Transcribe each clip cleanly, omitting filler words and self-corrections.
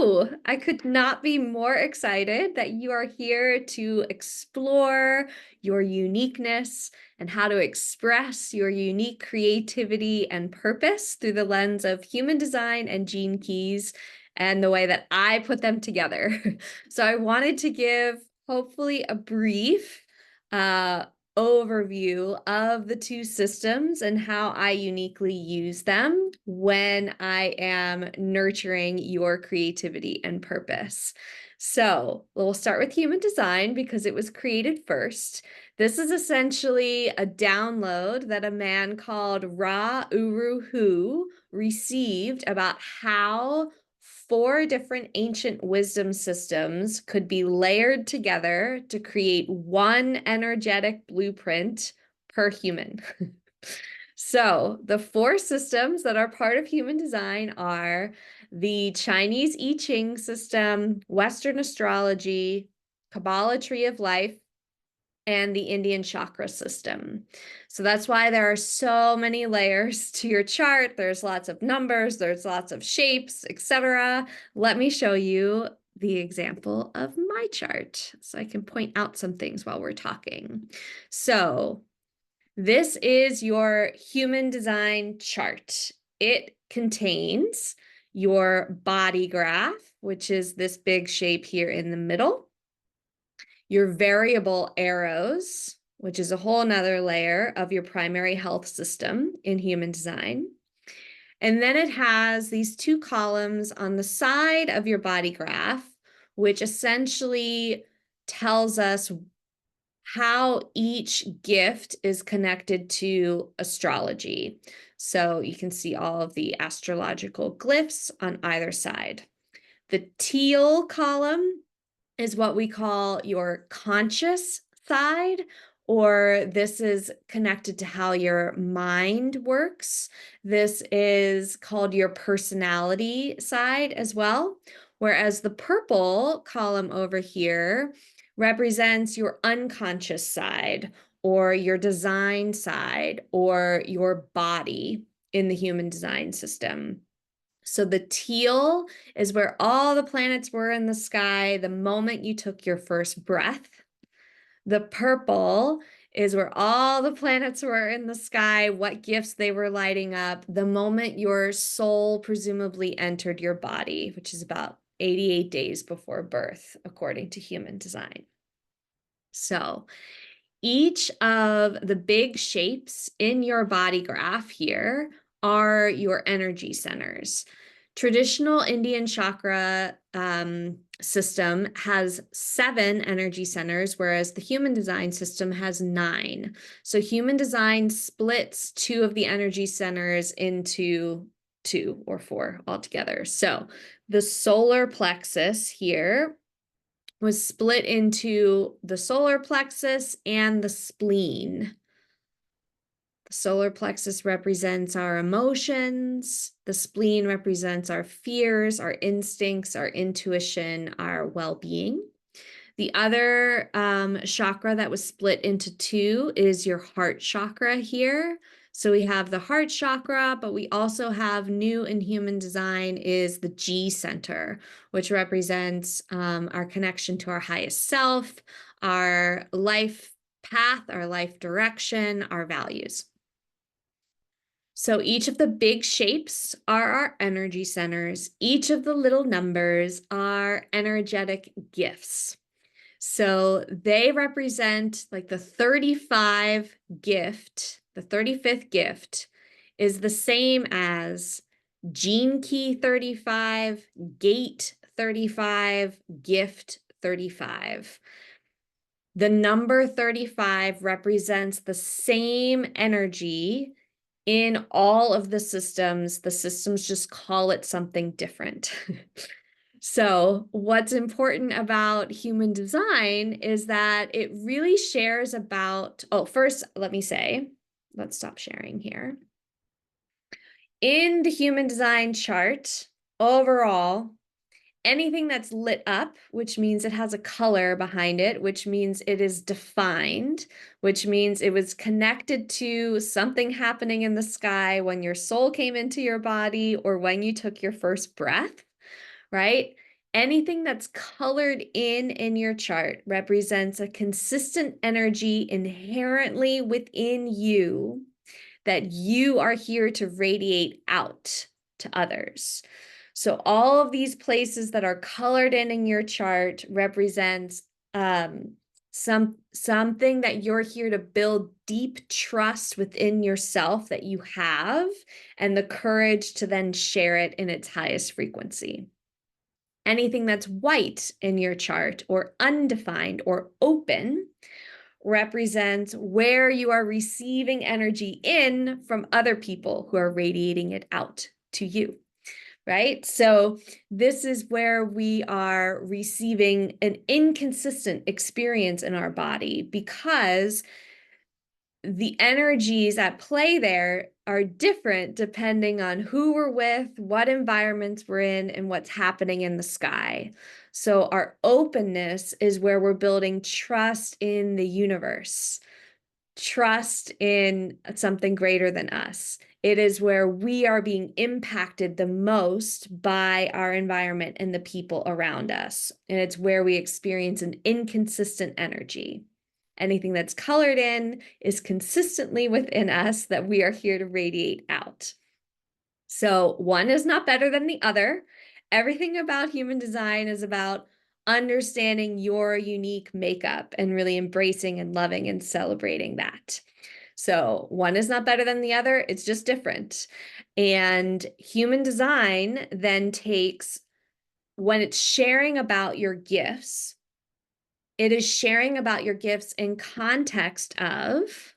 Hello, I could not be more excited that you are here to explore your uniqueness and how to express your unique creativity and purpose through the lens of human design and gene keys and the way that I put them together. So I wanted to give hopefully a brief overview of the two systems and how I uniquely use them when I am nurturing your creativity and purpose. So we'll start with human design because it was created first. This is essentially a download that a man called Ra Uru Hu received about how 4 different ancient wisdom systems could be layered together to create one energetic blueprint per human. So the 4 systems that are part of human design are the Chinese I Ching system, Western astrology, Kabbalah tree of life, and the Indian chakra system. So that's why there are so many layers to your chart. There's lots of numbers, there's lots of shapes, etc. Let me show you the example of my chart so I can point out some things while we're talking. So this is your human design chart. It contains your body graph, which is this big shape here in the middle, your variable arrows, which is a whole nother layer of your primary health system in human design. And then it has these 2 columns on the side of your body graph, which essentially tells us how each gift is connected to astrology. So you can see all of the astrological glyphs on either side. The teal column is what we call your conscious side, or this is connected to how your mind works. This is called your personality side as well, whereas the purple column over here represents your unconscious side, or your design side, or your body in the human design system. So the teal is where all the planets were in the sky the moment you took your first breath. The purple is where all the planets were in the sky, what gifts they were lighting up the moment your soul presumably entered your body, which is about 88 days before birth, according to human design. So each of the big shapes in your body graph here are your energy centers. Traditional Indian chakra system has 7 energy centers, whereas the human design system has 9. So human design splits 2 of the energy centers into 2 or 4 altogether. So the solar plexus here was split into the solar plexus and the spleen. The solar plexus represents our emotions. The spleen represents our fears, our instincts, our intuition, our well-being. The other chakra that was split into 2 is your heart chakra here. So we have the heart chakra, but we also have, new in human design, is the G center, which represents our connection to our highest self, our life path, our life direction, our values. So each of the big shapes are our energy centers. Each of the little numbers are energetic gifts. So they represent like the 35 gift, the 35th gift is the same as gene key 35, gate 35, gift 35. The number 35 represents the same energy in all of the systems. The systems just call it something different. So what's important about human design is that it really shares about, first, let's stop sharing here. In the human design chart, overall, anything that's lit up, which means it has a color behind it, which means it is defined, which means it was connected to something happening in the sky when your soul came into your body or when you took your first breath, right? Anything that's colored in your chart represents a consistent energy inherently within you that you are here to radiate out to others. So all of these places that are colored in your chart represents something that you're here to build deep trust within yourself that you have, and the courage to then share it in its highest frequency. Anything that's white in your chart or undefined or open represents where you are receiving energy in from other people who are radiating it out to you, right? So this is where we are receiving an inconsistent experience in our body because the energies at play there are different depending on who we're with, what environments we're in, and what's happening in the sky. So our openness is where we're building trust in the universe, trust in something greater than us. It is where we are being impacted the most by our environment and the people around us. And it's where we experience an inconsistent energy. Anything that's colored in is consistently within us that we are here to radiate out. So one is not better than the other. Everything about human design is about understanding your unique makeup and really embracing and loving and celebrating that. So one is not better than the other. It's just different. And human design then takes, when it's sharing about your gifts, it is sharing about your gifts in context of,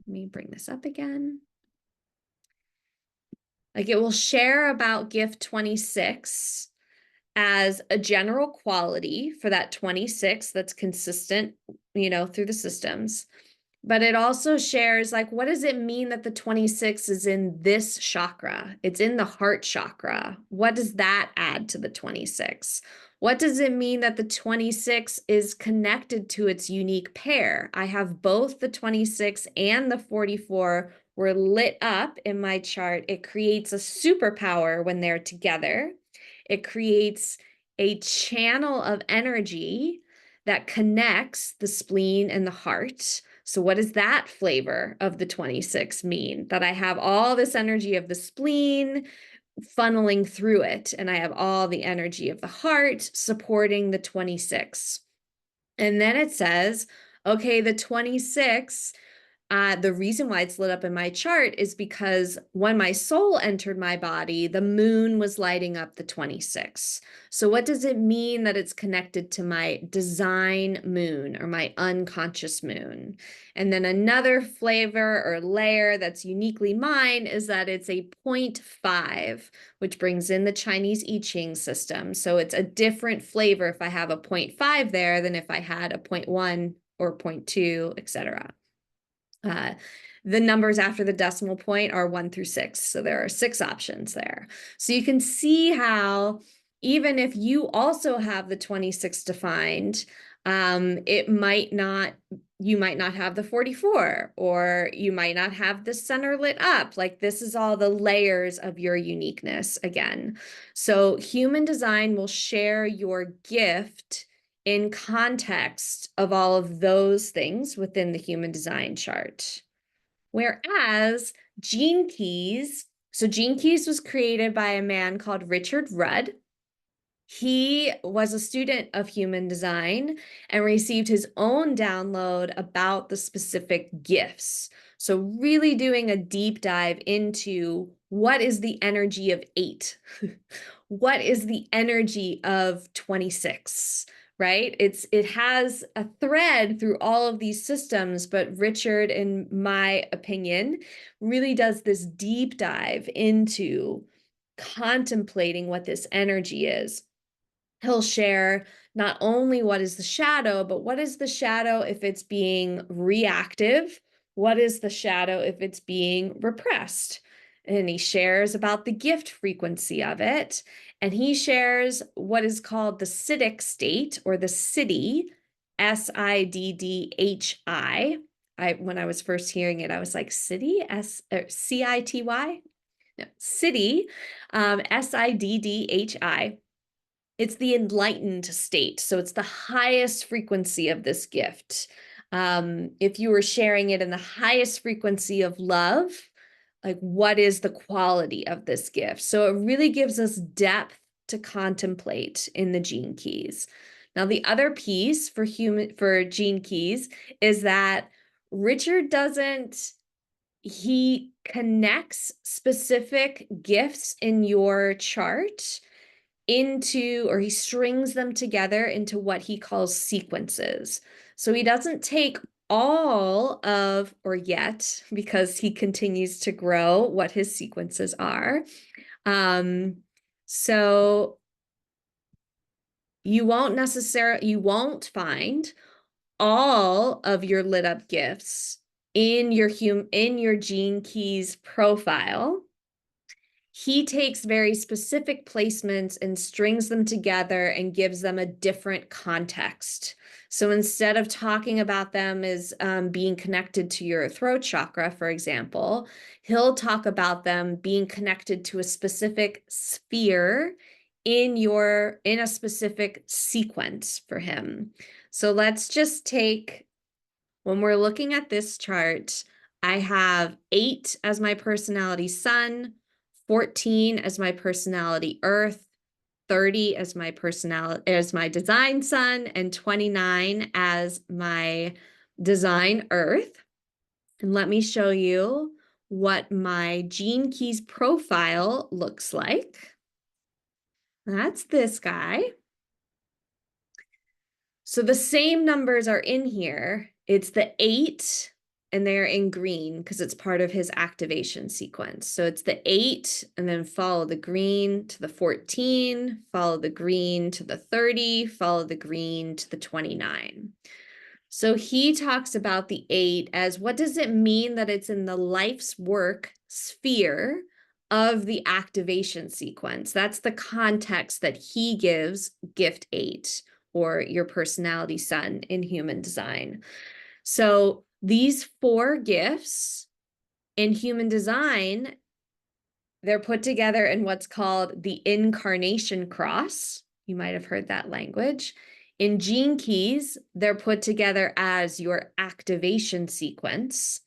let me bring this up again. Like it will share about gift 26 as a general quality for that 26 that's consistent, through the systems. But it also shares, like, what does it mean that the 26 is in this chakra? It's in the heart chakra. What does that add to the 26? What does it mean that the 26 is connected to its unique pair? I have both the 26 and the 44 were lit up in my chart. It creates a superpower when they're together. It creates a channel of energy that connects the spleen and the heart. So what does that flavor of the 26 mean? That I have all this energy of the spleen funneling through it, and I have all the energy of the heart supporting the 26. And then it says, okay, the 26, the reason why it's lit up in my chart is because when my soul entered my body, the moon was lighting up the 26. So what does it mean that it's connected to my design moon or my unconscious moon? And then another flavor or layer that's uniquely mine is that it's a 0.5, which brings in the Chinese I Ching system. So it's a different flavor if I have a 0.5 there than if I had a 0.1 or 0.2, etc. The numbers after the decimal point are 1 through 6. So there are 6 options there. So you can see how even if you also have the 26 defined, you might not have the 44, or you might not have the center lit up. Like this is all the layers of your uniqueness again. So human design will share your gift in context of all of those things within the human design chart. Whereas Gene Keys, so Gene Keys was created by a man called Richard Rudd. He was a student of human design and received his own download about the specific gifts. So really doing a deep dive into what is the energy of 8? What is the energy of 26? Right? It has a thread through all of these systems, but Richard, in my opinion, really does this deep dive into contemplating what this energy is. He'll share not only what is the shadow, but what is the shadow if it's being reactive? What is the shadow if it's being repressed? And he shares about the gift frequency of it. And he shares what is called the Siddhi state, or the Siddhi, Siddhi. When I was first hearing it, I was like, Siddhi, City, no, Siddhi, Siddhi. It's the enlightened state. So it's the highest frequency of this gift. If you were sharing it in the highest frequency of love, like what is the quality of this gift? So it really gives us depth to contemplate in the gene keys. Now, the other piece for gene keys is that Richard doesn't, he connects specific gifts in your chart into, or he strings them together into what he calls sequences. So he doesn't take all of, or yet, because he continues to grow, what his sequences are. So you won't find all of your lit up gifts in your gene keys profile. He takes very specific placements and strings them together and gives them a different context. So instead of talking about them as being connected to your throat chakra, for example, he'll talk about them being connected to a specific sphere in a specific sequence for him. So let's just take, when we're looking at this chart, I have 8 as my personality sun, 14 as my personality earth, 30 as my design sun, and 29 as my design earth. And let me show you what my gene keys profile looks like. That's this guy. So the same numbers are in here. It's the 8, and they're in green because it's part of his activation sequence. So it's the 8, and then follow the green to the 14, follow the green to the 30, follow the green to the 29. So he talks about the 8 as, what does it mean that it's in the life's work sphere of the activation sequence? That's the context that he gives gift 8, or your personality sun in human design. So these 4 gifts in human design, they're put together in what's called the incarnation cross. You might have heard that language. In gene keys, they're put together as your activation sequence.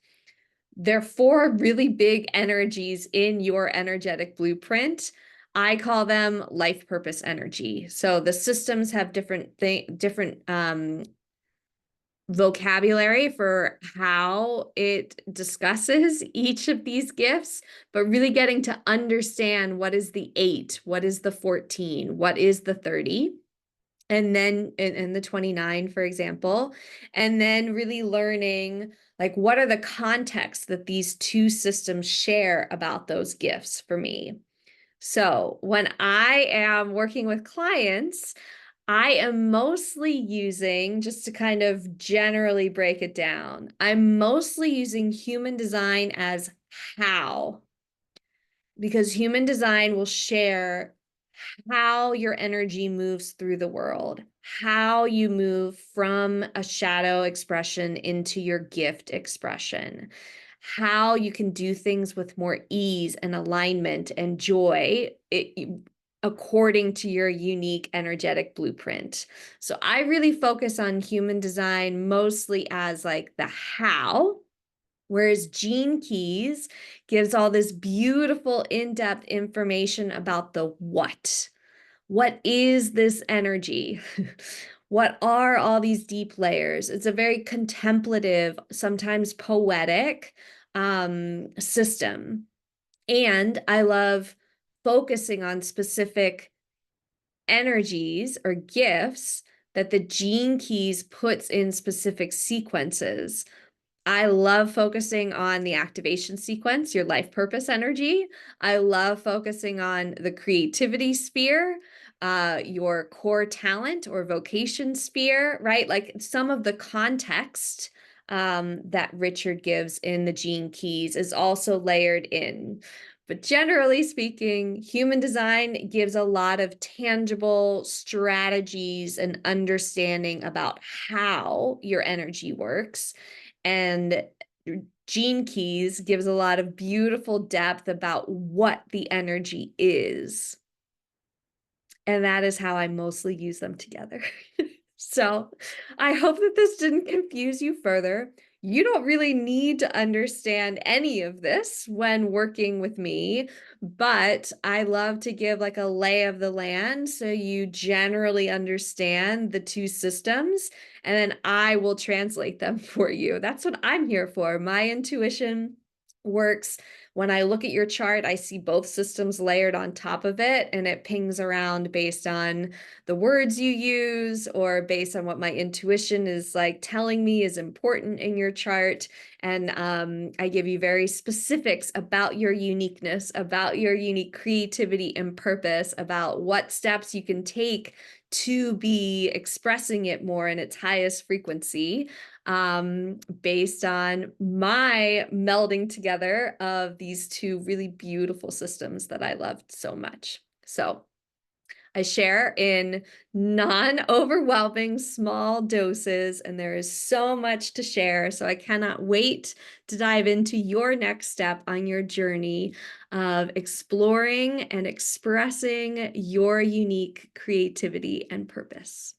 They're 4 really big energies in your energetic blueprint. I call them life purpose energy. So the systems have different vocabulary for how it discusses each of these gifts, but really getting to understand what is the 8, what is the 14, what is the 30, and then in the 29, for example, and then really learning like what are the contexts that these 2 systems share about those gifts for me. So when I am working with clients, I am mostly using, just to kind of generally break it down, I'm mostly using human design as how, because human design will share how your energy moves through the world, how you move from a shadow expression into your gift expression, how you can do things with more ease and alignment and joy according to your unique energetic blueprint. So I really focus on human design mostly as like the how, whereas gene keys gives all this beautiful in-depth information about the what. What is this energy? What are all these deep layers? It's a very contemplative, sometimes poetic system. And I love focusing on specific energies or gifts that the gene keys puts in specific sequences. I love focusing on the activation sequence, your life purpose energy. I love focusing on the creativity sphere, your core talent or vocation sphere, right? Like some of the context that Richard gives in the gene keys is also layered in. But generally speaking, human design gives a lot of tangible strategies and understanding about how your energy works. And gene keys gives a lot of beautiful depth about what the energy is. And that is how I mostly use them together. So I hope that this didn't confuse you further. You don't really need to understand any of this when working with me, but I love to give like a lay of the land so you generally understand the two systems, and then I will translate them for you. That's what I'm here for. My intuition works when I look at your chart, I see both systems layered on top of it, and it pings around based on the words you use or based on what my intuition is like telling me is important in your chart. And I give you very specifics about your uniqueness, about your unique creativity and purpose, about what steps you can take to be expressing it more in its highest frequency, based on my melding together of these two really beautiful systems that I loved so much. So I share in non-overwhelming small doses, and there is so much to share. So I cannot wait to dive into your next step on your journey of exploring and expressing your unique creativity and purpose.